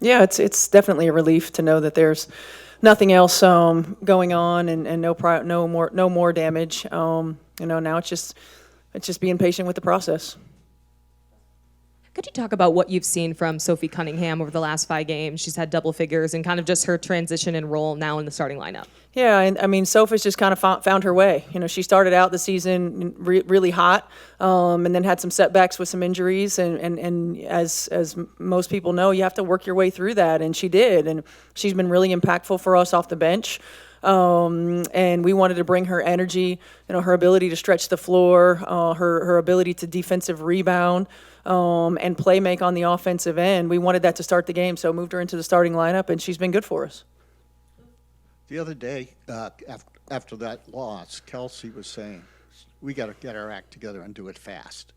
Yeah, it's definitely a relief to know that there's nothing else going on and no more damage. Now it's just being patient with the process. Could you talk about what you've seen from Sophie Cunningham over the last 5 games? She's had double figures and kind of just her transition and role now in the starting lineup. Yeah, and I mean, Sophie's just kind of found her way. She started out the season really hot, and then had some setbacks with some injuries. And as most people know, you have to work your way through that, and she did. And she's been really impactful for us off the bench. And we wanted to bring her energy, her ability to stretch the floor, her ability to defensive rebound, and play make on the offensive end. We wanted that to start the game, so moved her into the starting lineup, and she's been good for us. The other day, after that loss, Kelsey was saying, we got to get our act together and do it fast.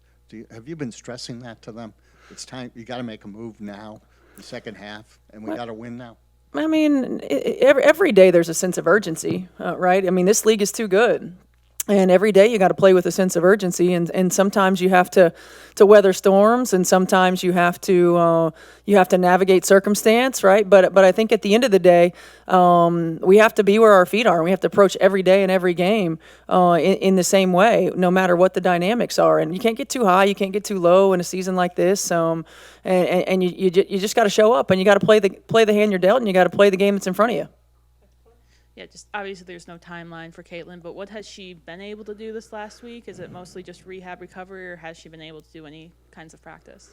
Have you been stressing that to them? It's time, you got to make a move now, the second half, and we got to win now? I mean, every day there's a sense of urgency, right? I mean, this league is too good. And every day you got to play with a sense of urgency, and sometimes you have to weather storms, and sometimes you have to navigate circumstance, right? But I think at the end of the day, we have to be where our feet are, and we have to approach every day and every game in the same way, no matter what the dynamics are. And you can't get too high, you can't get too low in a season like this. And you just got to show up, and you got to play the hand you're dealt, and you got to play the game that's in front of you. Yeah, just obviously there's no timeline for Caitlyn, but what has she been able to do this last week? Is it mostly just rehab recovery, or has she been able to do any kinds of practice?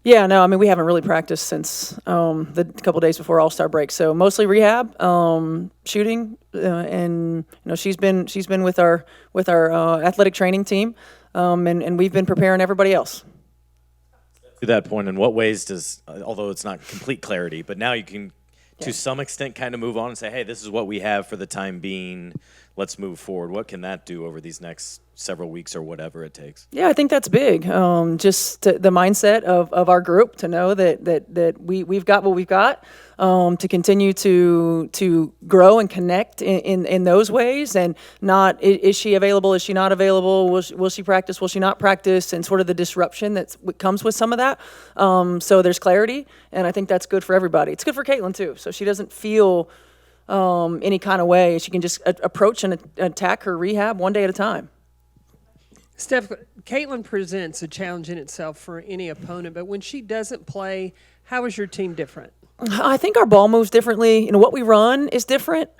Yeah, no, I mean, we haven't really practiced since the couple days before All-Star break. So mostly rehab, shooting, and she's been with our athletic training team, and we've been preparing everybody else. To that point, in what ways does, although it's not complete clarity, but now you can, to some extent, kind of move on and say, hey, this is what we have for the time being. Let's move forward. What can that do over these next several weeks or whatever it takes? Yeah, I think that's big. Just the mindset of our group to know that we've got what we've got, to continue to grow and connect in those ways, and not is she available, is she not available, will she practice, will she not practice, and sort of the disruption that comes with some of that. So there's clarity, and I think that's good for everybody. It's good for Caitlyn too, so she doesn't feel any kind of way. She can just approach and attack her rehab one day at a time. Steph, Caitlyn presents a challenge in itself for any opponent, but when she doesn't play, how is your team different? I think our ball moves differently. What we run is different.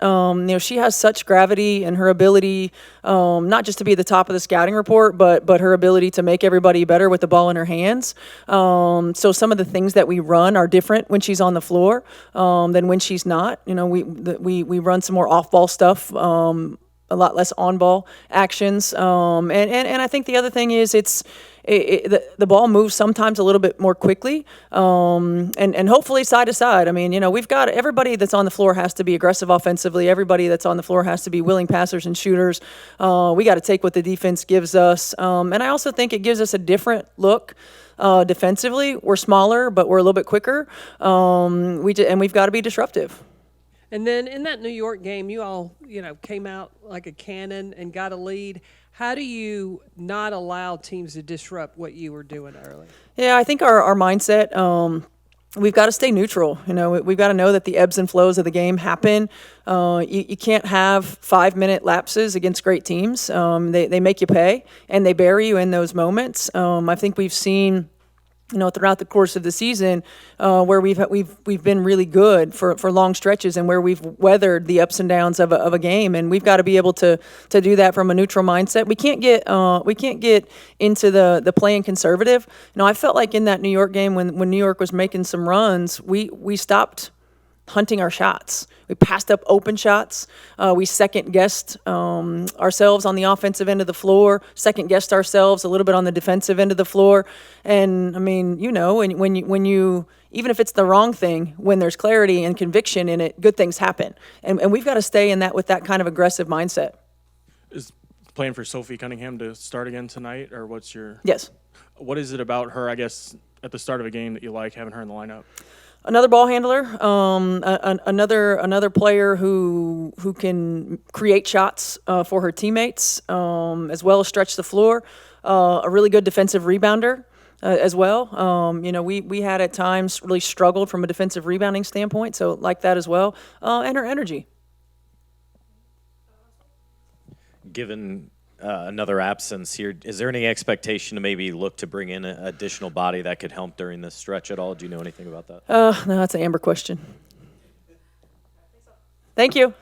She has such gravity, and her ability, not just to be at the top of the scouting report, but her ability to make everybody better with the ball in her hands. So some of the things that we run are different when she's on the floor than when she's not. We run some more off-ball stuff. A lot less on-ball actions, and I think the other thing is the ball moves sometimes a little bit more quickly, and hopefully side to side. I mean, we've got everybody that's on the floor has to be aggressive offensively. Everybody that's on the floor has to be willing passers and shooters. We got to take what the defense gives us, and I also think it gives us a different look. Defensively, we're smaller, but we're a little bit quicker. And we've got to be disruptive. And then in that New York game, you all, came out like a cannon and got a lead. How do you not allow teams to disrupt what you were doing early? Yeah, I think our mindset, we've got to stay neutral. We've got to know that the ebbs and flows of the game happen. You can't have 5-minute lapses against great teams. They make you pay, and they bury you in those moments. I think we've seen throughout the course of the season, where we've been really good for long stretches, and where we've weathered the ups and downs of a game, and we've got to be able to do that from a neutral mindset. We can't get into the playing conservative. I felt like in that New York game when New York was making some runs, we stopped hunting our shots. We passed up open shots. We second-guessed ourselves on the offensive end of the floor, second-guessed ourselves a little bit on the defensive end of the floor. And, I mean, when you even if it's the wrong thing, when there's clarity and conviction in it, good things happen. And we've got to stay in that with that kind of aggressive mindset. Is playing for Sophie Cunningham to start again tonight, or what's your... Yes. What is it about her, I guess, at the start of a game that you like having her in the lineup? Another ball handler, another player who can create shots for her teammates, as well as stretch the floor. A really good defensive rebounder. as well. We had at times really struggled from a defensive rebounding standpoint, so like that as well. And her energy. Given another absence here, is there any expectation to maybe look to bring in an additional body that could help during this stretch at all? Do you know anything about that? No, that's an Amber question. Thank you.